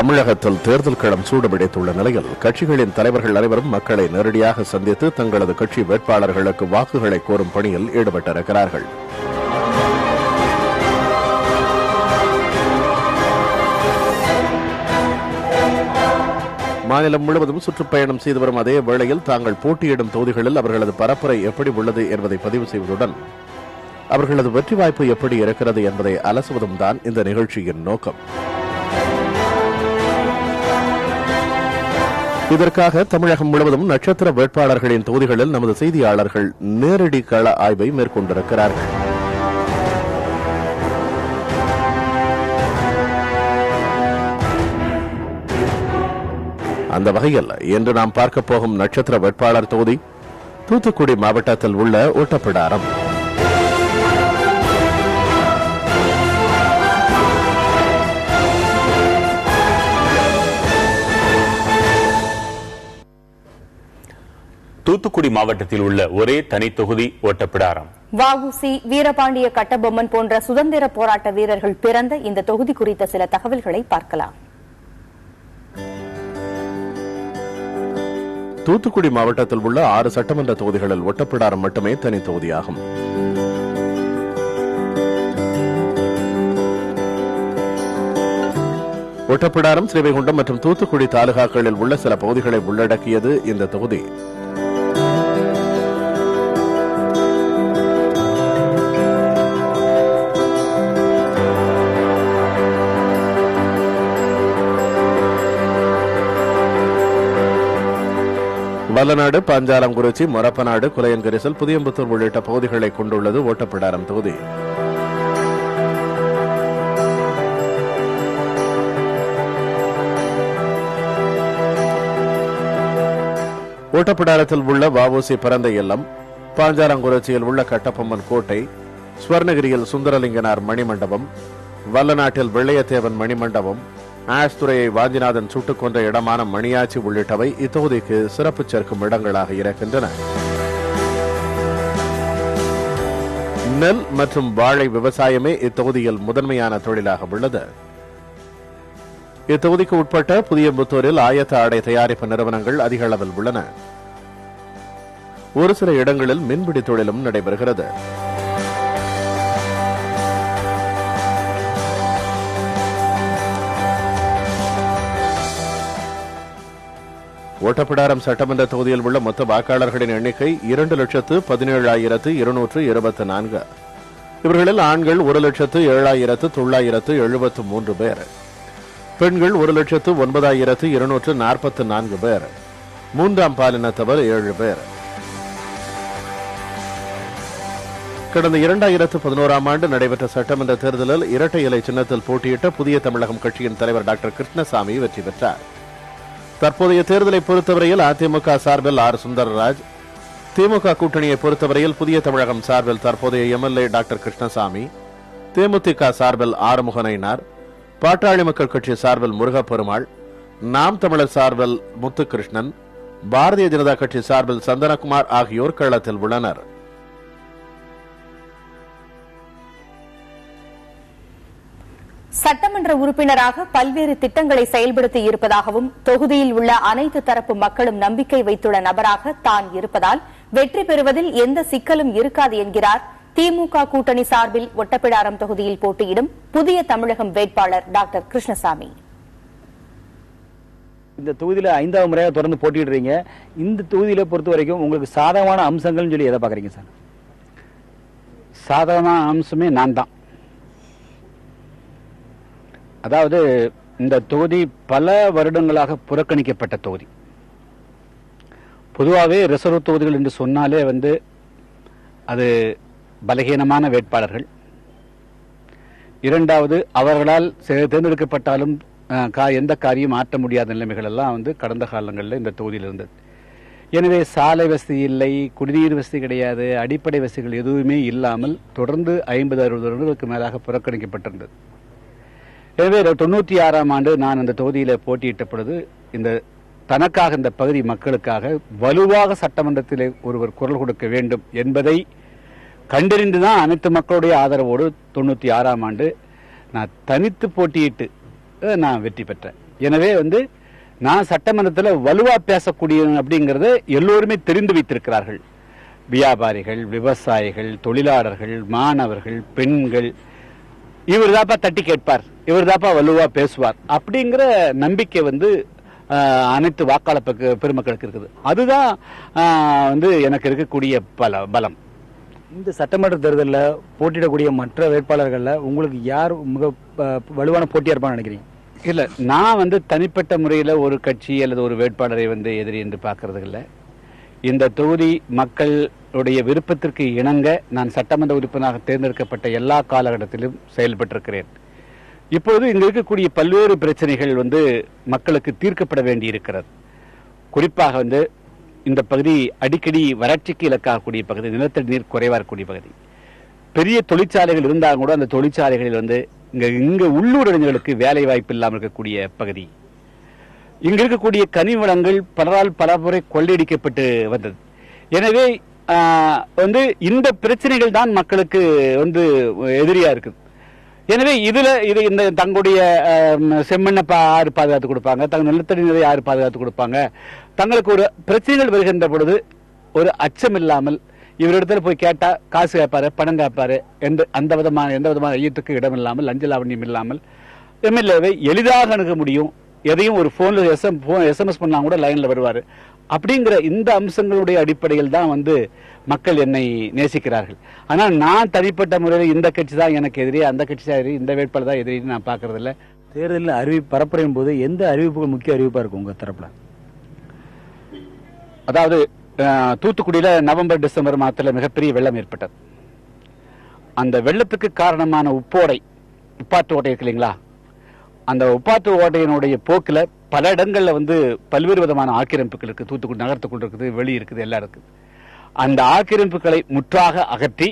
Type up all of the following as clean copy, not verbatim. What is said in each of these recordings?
தமிழகத்தில் தேர்தல் களம் சூடுபிடித்துள்ள நிலையில் கட்சிகளின் தலைவர்கள் அனைவரும் மக்களை நேரடியாக சந்தித்து தங்களது கட்சி வேட்பாளர்களுக்கு வாக்குகளை கோரும் பணியில் ஈடுபட்டிருக்கிறார்கள். மாநிலம் முழுவதும் சுற்றுப்பயணம் செய்து வரும் அதே வேளையில் தாங்கள் போட்டியிடும் தொகுதிகளில் அவர்களது பரப்புரை எப்படி உள்ளது என்பதை பதிவு செய்வதுடன் அவர்களது வெற்றி வாய்ப்பு எப்படி இருக்கிறது என்பதை அலசுவதும் தான் இந்த நிகழ்ச்சியின் நோக்கம். இதற்காக தமிழகம் முழுவதும் நட்சத்திர வேட்பாளர்களின் தொகுதிகளில் நமது செய்தியாளர்கள் நேரடி கள ஆய்வை மேற்கொண்டிருக்கிறார்கள். அந்த வகையில் இன்று நாம் பார்க்க போகும் நட்சத்திர வேட்பாளர் தொகுதி தூத்துக்குடி மாவட்டத்தில் உள்ள ஒட்டப்பிடாரம். தூத்துக்குடி மாவட்டத்தில் உள்ள ஒரே தனி தொகுதி ஒட்டப்பிடாரம். வஉசி, வீரபாண்டிய கட்டபொம்மன் போன்ற சுதந்திர போராட்ட வீரர்கள் பிறந்த இந்த தொகுதி குறித்த சில தகவல்களை பார்க்கலாம். தூத்துக்குடி மாவட்டத்தில் உள்ள 6 சட்டமன்ற தொகுதிகளில் ஒட்டப்பிடாரம் மட்டுமே தனி தொகுதியாகும். ஒட்டப்பிடாரம், ஸ்ரீவைகுண்டம் மற்றும் தூத்துக்குடி தாலுகாக்களில் உள்ள சில பகுதிகளை உள்ளடக்கியது இந்த தொகுதி. வல்லநாடு, பாஞ்சாலங்குறிச்சி, மொரப்பநாடு, குலையன்கரிசல், புதியம்புத்தூர் உள்ளிட்ட பகுதிகளை கொண்டுள்ளது ஒட்டப்பிடாரம் தொகுதி. ஒட்டப்பிடாரத்தில் உள்ள வஉசி பிறந்த இல்லம், பாஞ்சாலங்குறிச்சியில் உள்ள கட்டபொம்மன் கோட்டை, ஸ்வர்ணகிரியில் சுந்தரலிங்கனார் மணிமண்டபம், வல்லநாட்டில் வெள்ளையத்தேவன் மணிமண்டபம், ஆஸ்துரையை வாஞ்சிநாதன் சுட்டுக் கொன்ற இடமான மணியாச்சி உள்ளிட்டவை இத்தொகுதிக்கு சிறப்பு சேர்க்கும் இடங்களாக இருக்கின்றன. நெல் மற்றும் வாழை விவசாயமே இத்தொகுதியில் முதன்மையான தொழிலாக உள்ளது. இத்தொகுதிக்கு உட்பட்ட புதியம்புத்தூரில் ஆயத்த ஆடை தயாரிப்பு நிறுவனங்கள் அதிக அளவில் உள்ளன. ஒரு சில இடங்களில் மீன்பிடி தொழிலும் நடைபெறுகிறது. ஒட்டப்பிடாரம் சட்டமன்ற தொகுதியில் உள்ள மொத்த வாக்காளர்களின் எண்ணிக்கை 2,17,224. இவர்களில் ஆண்கள் 1,07,973 பேர், பெண்கள் 1,09,244 பேர், மூன்றாம் பாலினத்தவர் 7 பேர். கடந்த 2011ஆம் ஆண்டு நடைபெற்ற சட்டமன்ற தேர்தலில் இரட்டை இலை சின்னத்தில் போட்டியிட்ட புதிய தமிழகம் கட்சியின் தலைவர் டாக்டர் கிருஷ்ணசாமி வெற்றி பெற்றார். தற்போதைய தேர்தலை பொறுத்தவரையில் அதிமுக சார்பில் ஆர் சுந்தரராஜ், திமுக கூட்டணியை பொறுத்தவரையில் புதிய தமிழகம் சார்பில் தற்போதைய எம்எல்ஏ டாக்டர் கிருஷ்ணசாமி, தேமுதிக சார்பில் ஆறுமுகனைனார், பாட்டாளி மக்கள் கட்சி சார்பில் முருகப்பெருமாள், நாம் தமிழர் சார்பில் முத்துகிருஷ்ணன், பாரதிய ஜனதா கட்சி சார்பில் சந்தனகுமார் ஆகியோர் களத்தில் உள்ளனர். சட்டமன்ற உறுப்பினராக பல்வேறு திட்டங்களை செயல்படுத்தி இருப்பதாகவும் தொகுதியில் உள்ள அனைத்து தரப்பு மக்களும் நம்பிக்கை வைத்துள்ள நபராக தான் இருப்பதால் வெற்றி பெறுவதில் எந்த சிக்கலும் இருக்காது என்கிறார் திமுக கூட்டணி சார்பில் ஒட்டப்பிடாரம் தொகுதியில் போட்டியிடும் புதிய தமிழகம் வேட்பாளர் டாக்டர் கிருஷ்ணசாமி. இந்த தொகுதியில 5வது முறையாக தொடர்ந்து போட்டியிடுறீங்க. இந்த தொகுதியில பொறுத்த வரைக்கும் உங்களுக்கு சாதகமான அம்சங்கள் சொல்லி எதை பாக்குறீங்க சார்? சாதகமான அம்சமே நான் தான். அதாவது இந்த தொகுதி பல வருடங்களாக புறக்கணிக்கப்பட்ட தொகுதி. பொதுவாகவே ரிசர்வ் தொகுதிகள் என்று சொன்னாலே அது பலகீனமான வேட்பாளர்கள். இரண்டாவது, அவர்களால் தேர்ந்தெடுக்கப்பட்டாலும் எந்த காரியம் ஆற்ற முடியாத நிலைமைகள் எல்லாம் கடந்த காலங்களில் இந்த தொகுதியில் இருந்தது. எனவே சாலை வசதி இல்லை, குடிநீர் வசதி கிடையாது, அடிப்படை வசதிகள் எதுவுமே இல்லாமல் தொடர்ந்து 50-60 வருடங்களுக்கு மேலாக புறக்கணிக்கப்பட்டிருந்தது. எனவே 96ஆம் ஆண்டு நான் அந்த தொகுதியில் போட்டியிட்ட பொழுது தனக்காக இந்த பகுதி மக்களுக்காக வலுவாக சட்டமன்றத்தில் ஒருவர் குரல் கொடுக்க வேண்டும் என்பதை கண்டறிந்துதான் அனைத்து மக்களுடைய ஆதரவோடு 96ஆம் ஆண்டு நான் தனித்து போட்டியிட்டு நான் வெற்றி பெற்றேன். எனவே நான் சட்டமன்றத்தில் வலுவா பேசக்கூடிய அப்படிங்கறத எல்லோருமே தெரிந்து வைத்திருக்கிறார்கள். வியாபாரிகள், விவசாயிகள், தொழிலாளர்கள், மாணவர்கள், பெண்கள், இவர் தாப்பா தட்டி கேட்பார், இவர் தாப்பா வலுவா பேசுவார் அப்படிங்கிற நம்பிக்கை அனைத்து வாக்காளர் பெருமக்களுக்கு இருக்குது. அதுதான் எனக்கு இருக்கக்கூடிய பலம். இந்த சட்டமன்ற தேர்தலில் போட்டியிடக்கூடிய மற்ற வேட்பாளர்கள்ல உங்களுக்கு யார் மிக வலுவான போட்டியா இருப்பான்னு நினைக்கிறீங்க? இல்ல, நான் தனிப்பட்ட முறையில் ஒரு கட்சி அல்லது ஒரு வேட்பாளரை எதிரி என்று பார்க்கறது இல்லை. இந்த தொகுதி மக்களுடைய விருப்பத்திற்கு இணங்க நான் சட்டமன்ற உறுப்பினராக தேர்ந்தெடுக்கப்பட்ட எல்லா காலகட்டத்திலும் செயல்பட்டிருக்கிறேன். இப்போது இங்க இருக்கக்கூடிய பல்வேறு பிரச்சனைகள் மக்களுக்கு தீர்க்கப்பட வேண்டி இருக்கிறது. குறிப்பாக இந்த பகுதி அடிக்கடி வறட்சிக்கு இலக்காகக்கூடிய பகுதி, நிலத்தடி நீர் குறைவா இருக்கக்கூடிய பகுதி. பெரிய தொழிற்சாலைகள் இருந்தாலும் கூட அந்த தொழிற்சாலைகளில் இங்க உள்ளூர் இளைஞர்களுக்கு வேலை வாய்ப்பு இல்லாமல் இருக்கக்கூடிய பகுதி. இங்க இருக்கக்கூடிய கனிம வளங்கள் பலரால் பல முறை கொள்ளையடிக்கப்பட்டு வந்தது. எனவே இந்த பிரச்சனைகள் தான் மக்களுக்கு எதிரியா இருக்குது. எனவே இந்த தங்களுடைய செம்மண்ணை யாரு பாதுகாத்து கொடுப்பாங்க, தங்கள் நிலத்தடி நீரை யாரு பாதுகாத்து கொடுப்பாங்க, தங்களுக்கு ஒரு பிரச்சனைகள் வருகின்ற பொழுது ஒரு அச்சம் இல்லாமல் இவரிடத்துல போய் கேட்டா காசு கேட்பாரு, பணம் கேட்பாரு, எந்த விதமான ஐயத்துக்கு இடம் இல்லாமல், லஞ்ச லாவண்யம் இல்லாமல் எம்எல்ஏவை எளிதாக அணுக முடியும். எதையும் ஒரு போன்ல SMS பண்ணா கூட லைன்ல வருவாரு. அப்படிங்கிற இந்த அம்சங்களுடைய அடிப்படையில் தான் மக்கள் என்னை நேசிக்கிறார்கள். ஆனால் நான் தனிப்பட்ட முறையில் இந்த கட்சி தான் எனக்கு எதிரி, அந்த கட்சி தான் எதிரி, இந்த வேட்பாளர் தான் எதிரின்னு நான் பாக்குறது இல்ல. தேர்தலில் பரப்புரையும் போது எந்த அறிவிப்புகள் முக்கிய அறிவிப்பா இருக்கும் உங்க தரப்புல? அதாவது தூத்துக்குடியில நவம்பர் டிசம்பர் மாதத்துல மிகப்பெரிய வெள்ளம் ஏற்பட்டது. அந்த வெள்ளத்துக்கு காரணமான உப்பாற்று ஓட்டை இருக்கு இல்லைங்களா, அந்த உப்பாற்று ஓட்டையினுடைய போக்குல பல இடங்கள்ல பல்வேறு விதமான ஆக்கிரமிப்புகள் இருக்கு. தூத்துக்குடி நகரத்துக்குள் இருக்குது, வெளி இருக்குது, எல்லாம் இருக்குது. அந்த ஆக்கிரமிப்புகளை முற்றாக அகற்றி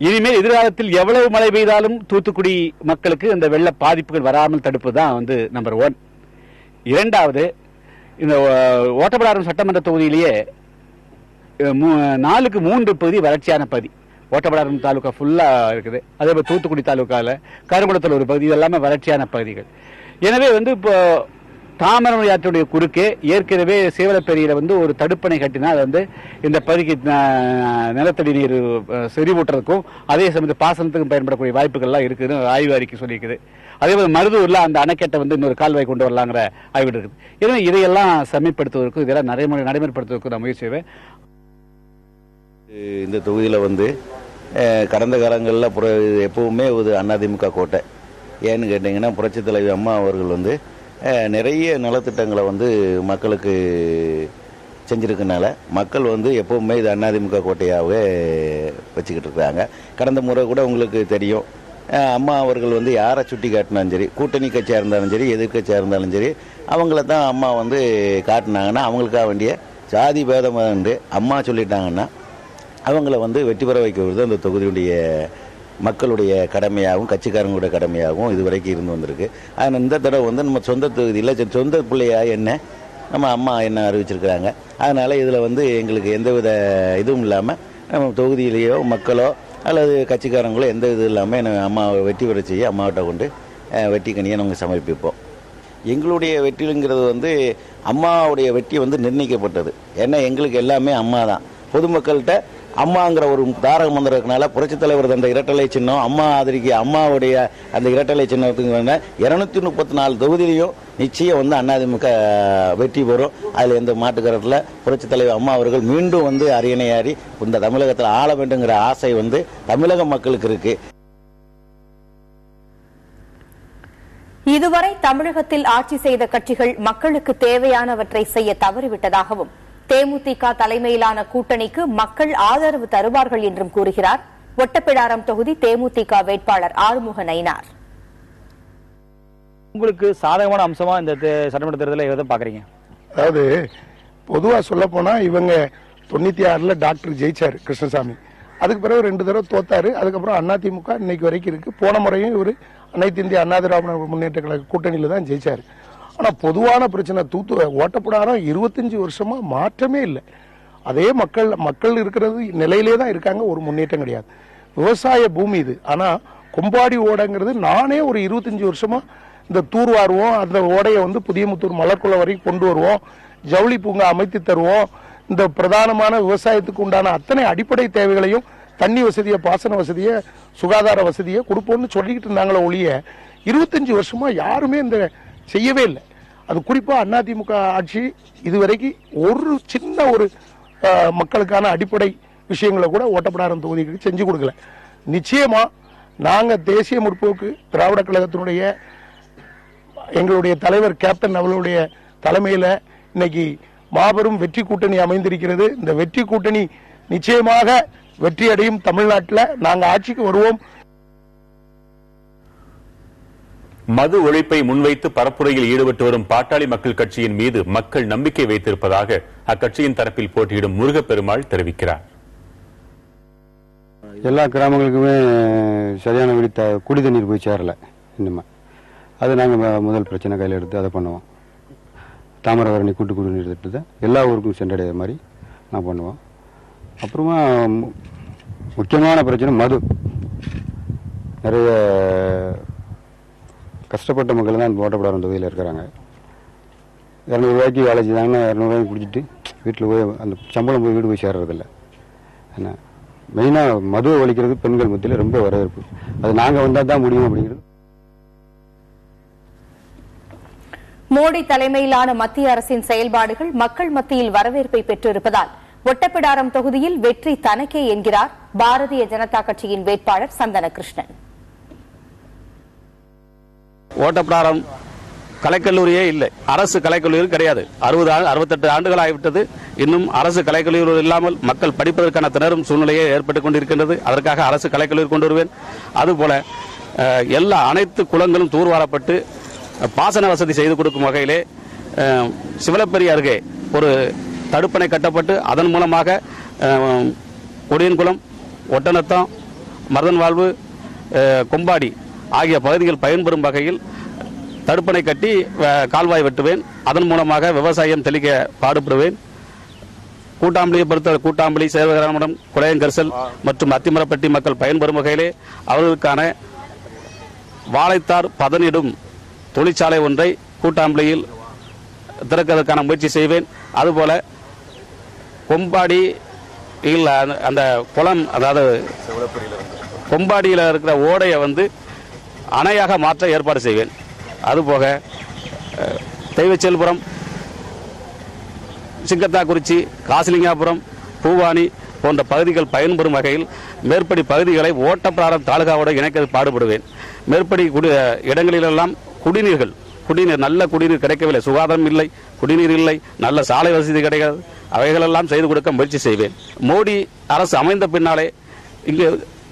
இனிமேல் எதிர்காலத்தில் எவ்வளவு மழை பெய்தாலும் தூத்துக்குடி மக்களுக்கு அந்த வெள்ள பாதிப்புகள் வராமல் தடுப்புதான் நம்பர் 1. இரண்டாவது, இந்த ஓட்டப்பிடாரம் சட்டமன்ற தொகுதியிலேயே 4க்கு 3 பகுதி வறட்சியான பகுதி. ஓட்டப்பிடாரம் தாலுகா ஃபுல்லா இருக்குது. அதே போல தூத்துக்குடி தாலுகால கருங்குளத்தில் ஒரு பகுதி, எல்லாமே வறட்சியான பகுதிகள். எனவே இப்போ தாமிரபரணி ஆற்றுடைய குறுக்கே ஏற்கனவே சேவலப்பேரியில ஒரு தடுப்பணை கட்டினால் இந்த பகுதிக்கு நிலத்தடி நீர் செறிவூட்டுறதுக்கும் அதே சமயத்தில் பாசனத்துக்கும் பயன்படக்கூடிய வாய்ப்புகள் எல்லாம் இருக்குன்னு ஆய்வு அறிக்கை சொல்லியிருக்குது. அதே போல மருதூர்ல அந்த அணைக்கட்டை இன்னொரு கால்வாய் கொண்டு வரலாங்கிற ஆய்வு இருக்குது. எனவே இதையெல்லாம் செம்மைப்படுத்துவதற்கும் இதெல்லாம் நடைமுறைப்படுத்துவதற்கும் நான் முயற்சி செய்வேன். இந்த தொகுதியில் கடந்த காலங்களில் எப்பவுமே ஒரு அதிமுக கோட்டை. ஏன்னு கேட்டிங்கன்னா, புரட்சித் தலைவி அம்மா அவர்கள் நிறைய நலத்திட்டங்களை மக்களுக்கு செஞ்சிருக்கனால மக்கள் எப்பவுமே இது அதிமுக கோட்டையாகவே வச்சுக்கிட்டு இருக்காங்க. கடந்த முறை கூட உங்களுக்கு தெரியும், அம்மா அவர்கள் யாரை சுட்டி காட்டினாலும் சரி, கூட்டணி கட்சியாக இருந்தாலும் சரி, எதிர்கட்சியாக இருந்தாலும் சரி, அவங்கள தான் அம்மா காட்டினாங்கன்னா அவங்களுக்காக வேண்டிய ஜாதி பேதம் அம்மா சொல்லிட்டாங்கன்னா அவங்கள வெற்றி பெற வைக்கிறது அந்த தொகுதியுடைய மக்களுடைய கடமையாகவும் கட்சிக்காரங்களுடைய கடமையாகவும் இதுவரைக்கும் இருந்து வந்திருக்கு. ஆனால் இந்த தடவை நம்ம சொந்த தொகுதியில் சொந்த பிள்ளையா என்ன நம்ம அம்மா என்ன அறிவிச்சிருக்கிறாங்க. அதனால் இதில் எங்களுக்கு எந்தவித இதுவும் இல்லாமல் நம்ம தொகுதியிலேயோ மக்களோ அல்லது கட்சிக்காரங்களோ எந்த இது இல்லாமல் அம்மாவை வெற்றி பெற செய்ய அம்மாவிட்ட கொண்டு வெற்றி கனியை நாங்கள் சமர்ப்பிப்போம். எங்களுடைய வெற்றிங்கிறது அம்மாவுடைய வெற்றி நிர்ணயிக்கப்பட்டது. ஏன்னா எங்களுக்கு எல்லாமே அம்மா தான். பொதுமக்கள்கிட்ட அம்மாங்கிற ஒரு தாரக மந்திரம் இருக்கனால புரட்சித் தலைவர் அந்த இரட்டலை சின்னம் அம்மா ஆதரிக்க அம்மாவுடைய அந்த இரட்டலை சின்னத்துக்கு 234 தொகுதியிலையும் நிச்சயம் அதிமுக வெற்றி பெறும். அதில் எந்த மாட்டுக்கரத்தில் புரட்சித் தலைவர் அம்மா அவர்கள் மீண்டும் அரியணையாரி இந்த தமிழகத்தில் ஆள வேண்டுங்கிற ஆசை தமிழக மக்களுக்கு இருக்கு. இதுவரை தமிழகத்தில் ஆட்சி செய்த கட்சிகள் மக்களுக்கு தேவையானவற்றை செய்ய தவறிவிட்டதாகவும் தேமுதிக தலைமையிலான கூட்டணிக்கு மக்கள் ஆதரவு தருவார்கள் என்றும் கூறுகிறார் ஒட்டப்பிடாரம் தொகுதி தேமுதிக வேட்பாளர் ஆறுமுக நயினார். உங்களுக்கு சாதகமான அம்சமா இந்த சட்டமன்ற தேர்தலை எதை பாக்குறீங்க? அதாவது பொதுவா சொல்ல போனா இவங்க 96ல டாக்டர் ஜெயிச்சாரு கிருஷ்ணசாமி. அதுக்கு பிறகு 2 தடவை தோத்தாரு. அதுக்கப்புறம் அதிமுக இன்னைக்கு வரைக்கும் இருக்கு. போன முறையும் இவர் அனைத்து இந்திய அண்ணா திராவிட முன்னேற்ற கழக கூட்டணியில தான் ஜெயிச்சாரு. ஆனா பொதுவான பிரச்சனை ஓட்டப்படாரம் 25 வருஷமா மாற்றமே இல்லை. அதே மக்கள் இருக்கிறது நிலையிலே தான் இருக்காங்க. ஒரு முன்னேற்றம் கிடையாது. விவசாய பூமி இது. ஆனா கொம்பாடி ஓடங்கிறது நானே ஒரு 25 வருஷமா இந்த தூர்வாருவோம், அந்த ஓடையை வந்து புதியமுத்தூர் மலர்குளம் வரைக்கும் கொண்டு வருவோம், ஜவுளி பூங்கா அமைத்து தருவோம். இந்த பிரதானமான விவசாயத்துக்கு உண்டான அத்தனை அடிப்படை தேவைகளையும், தண்ணி வசதியை, பாசன வசதியை, சுகாதார வசதியை கொடுப்போம்னு சொல்லிக்கிட்டு இருந்தாங்களே ஒழிய 25 வருஷமா யாருமே இந்த செய்யவே இல்லை. அது குறிப்பா அதிமுக ஆட்சி இதுவரைக்கும் ஒரு சின்ன ஒரு மக்களுக்கான அடிப்படை விஷயங்களை கூட ஓட்டப்பிடாரம் தொகுதிக்கு செஞ்சு கொடுக்கல. நிச்சயமா நாங்க தேசிய முற்போக்கு திராவிட கழகத்தினுடைய எங்களுடைய தலைவர் கேப்டன் அவர்களுடைய தலைமையில இன்னைக்கு மாபெரும் வெற்றி கூட்டணி அமைந்திருக்கிறது. இந்த வெற்றி கூட்டணி நிச்சயமாக வெற்றி அடையும். தமிழ்நாட்டில் நாங்க ஆட்சிக்கு வருவோம். மது ஒழிப்பை முன்வைத்து பரப்புரையில் ஈடுபட்டு வரும் பாட்டாளி மக்கள் கட்சியின் மீது மக்கள் நம்பிக்கை வைத்திருப்பதாக அக்கட்சியின் தரப்பில் போட்டியிடும் முருகப்பெருமாள் தெரிவிக்கிறார். எல்லா கிராமங்களுக்குமே சரியான குடி தண்ணீர் போய் சேரல. இன்னுமே அது நாங்கள் முதல் பிரச்சனை கையில் எடுத்து அதை பண்ணுவோம். தாமிரபரணி கூட்டு குடிநீர் திட்டத்தை எல்லா ஊருக்கும் சென்றடைய மாதிரி நான் பண்ணுவோம். அப்புறமா முக்கியமான பிரச்சனை மது. நிறைய கஷ்டப்பட்ட மக்கள் தான் ஓட்டப்பிடாரம் தொகுதியில் இருக்கிறாங்க. 200 ரூபாய்க்கு வேலை செய்தாங்கன்னா 200 ரூபாய்க்கு குடிச்சிட்டு வீட்டில் போய் அந்த சம்பளம் போய் வீடு போய் சேர்றதில்லை. என்ன மெயினாக மதுவை ஒழிக்கிறது பெண்கள் மத்தியில் ரொம்ப வரவேற்பு. அது நாங்கள் வந்தால் தான் முடியும் அப்படிங்கிறது. மோடி தலைமையிலான மத்திய அரசின் செயல்பாடுகள் மக்கள் மத்தியில் வரவேற்பை பெற்றிருப்பதால் ஒட்டப்பிடாரம் தொகுதியில் வெற்றி தனக்கே என்கிறார் பாரதிய ஜனதா கட்சியின் வேட்பாளர் சந்தனகிருஷ்ணன். ஓட்டப்பிடாரம் கலைக்கல்லூரியே இல்லை, அரசு கலைக்கல்லூரி கிடையாது. 68 ஆண்டுகள் ஆகிவிட்டது. இன்னும் அரசு கலைக்கல்லூரி இல்லாமல் மக்கள் படிப்பதற்கான திணறும் சூழ்நிலையே ஏற்பட்டுக் கொண்டிருக்கின்றது. அதற்காக அரசு கலைக்கல்லூரி கொண்டு வருவேன். அதுபோல அனைத்து குளங்களும் தூர்வாரப்பட்டு பாசன வசதி செய்து கொடுக்கும் வகையிலே சிவலப்பெரி அருகே ஒரு தடுப்பணை கட்டப்பட்டு அதன் மூலமாக கொடியன்குளம், ஒட்டநத்தம், மருதன்வாழ்வு, கொம்பாடி ஆகிய பகுதிகள் பயன்பெறும் வகையில் தடுப்பணை கட்டி கால்வாய் வெட்டுவேன். அதன் மூலமாக விவசாயம் தெளிக்க பாடுபடுவேன். கூட்டாம்பளியை பொறுத்த கூட்டாம்பளி, சேவகராமடம், குளையங்கரிசல் மற்றும் அத்திமரப்பட்டி மக்கள் பயன்பெறும் வகையிலே அவர்களுக்கான வாழைத்தார் பதனிடும் தொழிற்சாலை ஒன்றை கூட்டாம்பளியில் திறக்கிறதுக்கான முயற்சி செய்வேன். அதுபோல கொம்பாடியில் அந்த குளம், அதாவது கொம்பாடியில் இருக்கிற ஓடையை அணையாக மாற்ற ஏற்பாடு செய்வேன். அதுபோக தெய்வச்செல்புரம், சிங்கத்தாக்குறிச்சி, காசிலிங்காபுரம், பூவானி போன்ற பகுதிகள் பயன்பெறும் வகையில் மேற்படி பகுதிகளை ஓட்டப்பிடாரம் தாலுகாவோடு இணைக்க பாடுபடுவேன். மேற்படி இடங்களிலெல்லாம் குடிநீர் நல்ல குடிநீர் கிடைக்கவில்லை, சுகாதாரம் இல்லை, குடிநீர் இல்லை, நல்ல சாலை வசதி கிடைக்காது. அவைகளெல்லாம் செய்து கொடுக்க முயற்சி செய்வேன். மோடி அரசு அமைந்த பின்னாலே இங்கு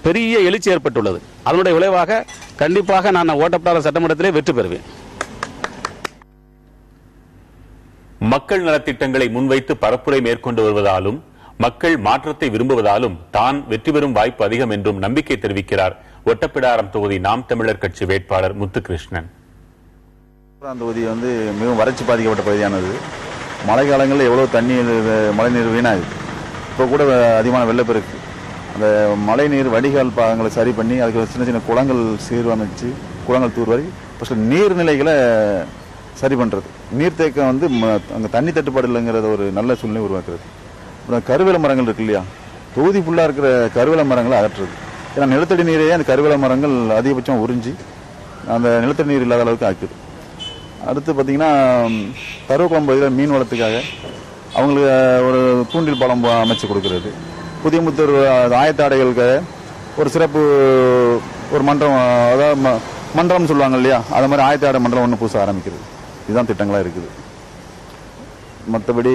பெரிய எழுச்சி ஏற்பட்டுள்ளது. அதனுடைய விளைவாக கண்டிப்பாக நான் ஓட்டப்பிடாரம் சட்டமன்றத்திலே வெற்றி பெறுவேன். மக்கள் நலத்திட்டங்களை முன்வைத்து பரப்புரை மேற்கொண்டு வருவதாலும் மக்கள் மாற்றத்தை விரும்புவதாலும் தான் வெற்றி பெறும் வாய்ப்பு அதிகம் என்றும் நம்பிக்கை தெரிவிக்கிறார் ஒட்டப்பிடாரம் தொகுதி நாம் தமிழர் கட்சி வேட்பாளர் முத்துகிருஷ்ணன். தொகுதி மிகவும் வறட்சி பாதிக்கப்பட்ட பகுதியானது. மழை காலங்களில் எவ்வளவு தண்ணீர், மழைநீர் வீணாகுது. இப்போ கூட அதிகமான வெள்ளப்பெருக்கு. அந்த மழைநீர் வடிகால் பாகங்களை சரி பண்ணி அதுக்கு சின்ன சின்ன குளங்கள் சீரமைச்சு குளங்கள் தூர்வாரி ஃபர்ஸ்ட் நீர்நிலைகளை சரி பண்ணுறது. நீர்த்தேக்கம் அங்கே தண்ணி தட்டுப்பாடு இல்லைங்கிறத ஒரு நல்ல சூழ்நிலை உருவாக்குறது. அப்புறம் கருவேல மரங்கள் இருக்கு இல்லையா, தொகுதி ஃபுல்லாக இருக்கிற கருவேல மரங்களை அகற்றுறது. ஏன்னா நிலத்தடி நீரையே அந்த கருவேல மரங்கள் அதிகபட்சம் உறிஞ்சி அந்த நிலத்தடி நீர் இல்லாத அளவுக்கு ஆக்குது. அடுத்து பார்த்தீங்கன்னா பருவக்குளம் பகுதியில் மீன் வளத்துக்காக அவங்களுக்கு ஒரு தூண்டில் பாலம் அமைச்சு கொடுக்கறது. புதியமுத்தூர் ஆயத்தாடைகளுக்கு ஒரு சிறப்பு ஒரு மன்றம், அதாவது மன்றம் சொல்லுவாங்க இல்லையா, அது மாதிரி ஆயத்தாடை மன்றம் ஒன்று புதுசாக ஆரம்பிக்கிறது. இதுதான் திட்டங்களாக இருக்குது. மற்றபடி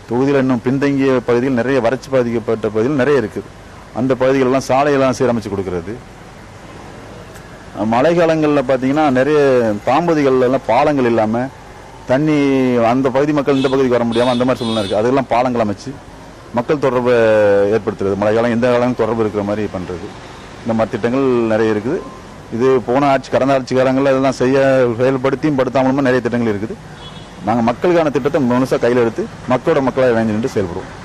தொகுதியில் இன்னும் பின்தங்கிய பகுதிகள் நிறைய வறட்சி பாதிக்கப்பட்ட பகுதிகள் நிறைய இருக்குது. அந்த பகுதிகளெல்லாம் சாலையெல்லாம் சீரமைச்சு கொடுக்கறது. மழை காலங்களில் பார்த்தீங்கன்னா நிறைய தாம்பதிகள்லாம் பாலங்கள் இல்லாமல் தண்ணி அந்த பகுதி மக்கள் இந்த பகுதிக்கு வர முடியாமல் அந்த மாதிரி சூழ்நிலை இருக்குது. அதெல்லாம் பாலங்கள் அமைச்சு மக்கள் தொடர்பை ஏற்படுத்துறது. மழை காலம் எந்த காலம் தொடர்பு இருக்கிற மாதிரி பண்ணுறது. இந்த மாதிரி திட்டங்கள் நிறைய இருக்குது. இது போன ஆட்சி, கடந்த ஆட்சி காலங்களில் இதெல்லாம் செயல்படுத்தியும் படுத்தாமலும் நிறைய திட்டங்கள் இருக்குது. நாங்கள் மக்களுக்கான திட்டத்தை முழுசாக கையில் எடுத்து மக்களோட மக்களாக இணைந்து நின்று செயல்படுவோம்.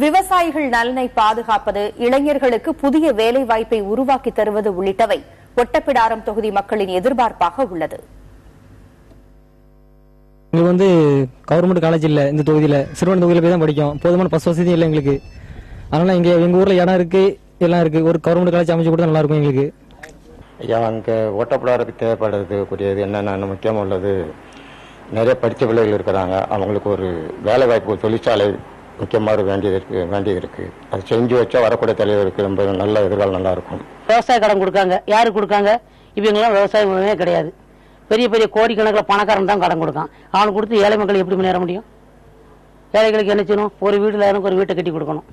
விவசாயிகள் நலனை பாதுகாப்பது, இளைஞர்களுக்கு புதிய வேலை வாய்ப்பை உருவாக்கி தருவது உள்ளிட்டவை ஒட்டப்பிடாரம் தொகுதி மக்களின் எதிர்பார்ப்பாக உள்ளது. எங்களுக்கு கவர்மெண்ட் காலேஜ் இல்ல, இந்த தொகுதியில சிறுவன் தொகுதியில போய் தான் படிக்கும். போதுமான பஸ் வசதி இல்லை எங்களுக்கு. அதனால எங்க ஊர்ல இடம் இருக்கு, எல்லாம் இருக்கு. ஒரு கவர்மெண்ட் காலேஜ் அமைச்சு கொடுத்தா நல்லா இருக்கும் எங்களுக்கு. ஐயா, அங்கே ஒட்டப்பிடாரத்துக்கு தேவைப்படுறதுக்குரியது என்னென்ன முக்கியமாக உள்ளது, நிறைய படித்த பிள்ளைகள் இருக்கிறாங்க. அவங்களுக்கு ஒரு வேலை வாய்ப்பு, தொழிற்சாலை முக்கியமாக வேண்டியது இருக்கு. அது செஞ்சு வச்சா வரக்கூடிய தலைவருக்கு ரொம்ப நல்ல எதிர்காலம் நல்லா இருக்கும். விவசாய கடன் கொடுக்காங்க, யாருக்கு கொடுக்காங்க? இவங்கெல்லாம் விவசாயமே கிடையாது. பெரிய பெரிய கோடிக்கணக்கில் பணக்காரன் தான் கடன் கொடுக்கான். அவனுக்கு கொடுத்து ஏழை மக்கள் எப்படி முன்னேற முடியும்? ஏழைகளுக்கு என்ன செய்யணும்? ஒரு வீட்டில் ஒரு வீட்டை கட்டி கொடுக்கணும்.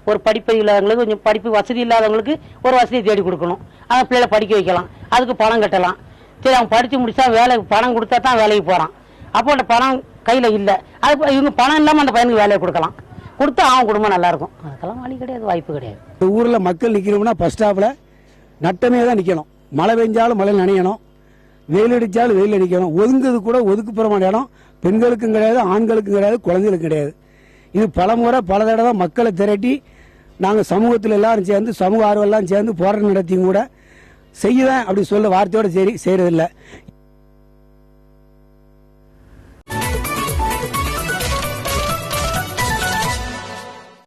ஒரு படிப்பு இல்லாதவங்களுக்கு, கொஞ்சம் படிப்பு வசதி இல்லாதவங்களுக்கு ஒரு வசதியை தேடி கொடுக்கணும். அந்த பிள்ளைகளை படிக்க வைக்கலாம், அதுக்கு பணம் கட்டலாம். சரி, அவன் படித்து முடிச்சா வேலை பணம் கொடுத்தா தான் வேலைக்கு போகிறான். அப்போ அந்த பணம் கையில் இல்லை, அது இவங்க பணம் இல்லாமல் அந்த பையனுக்கு வேலையை கொடுக்கலாம். கொடுத்தா அவன் குடும்பம் நல்லா இருக்கும். அதுக்கெல்லாம் வழி கிடையாது, வாய்ப்பு கிடையாது. ஊரில் மக்கள் நிற்கணும்னா ஃபர்ஸ்ட் ஸ்டாப்பில் நட்டமே தான் நிற்கணும். மழை பெஞ்சாலும் மழை நனையணும், வெயில் அடித்தாலும் வெயில் அடிக்கணும். ஒதுங்கிறது கூட ஒதுக்குப்புறமான இடம் பெண்களுக்கும் கிடையாது, ஆண்களுக்கும் கிடையாது, குழந்தைகளுக்கும் கிடையாது. இது பலமுறை பல தடவை மக்களை திரட்டி நாங்கள் சமூகத்தில் எல்லாரும் சேர்ந்து, சமூக ஆர்வம் எல்லாம் சேர்ந்து போராட்டம் நடத்தியும் கூட செய்யுதேன் அப்படி சொல்ல வார்த்தையோட சரி செய்யறதில்லை.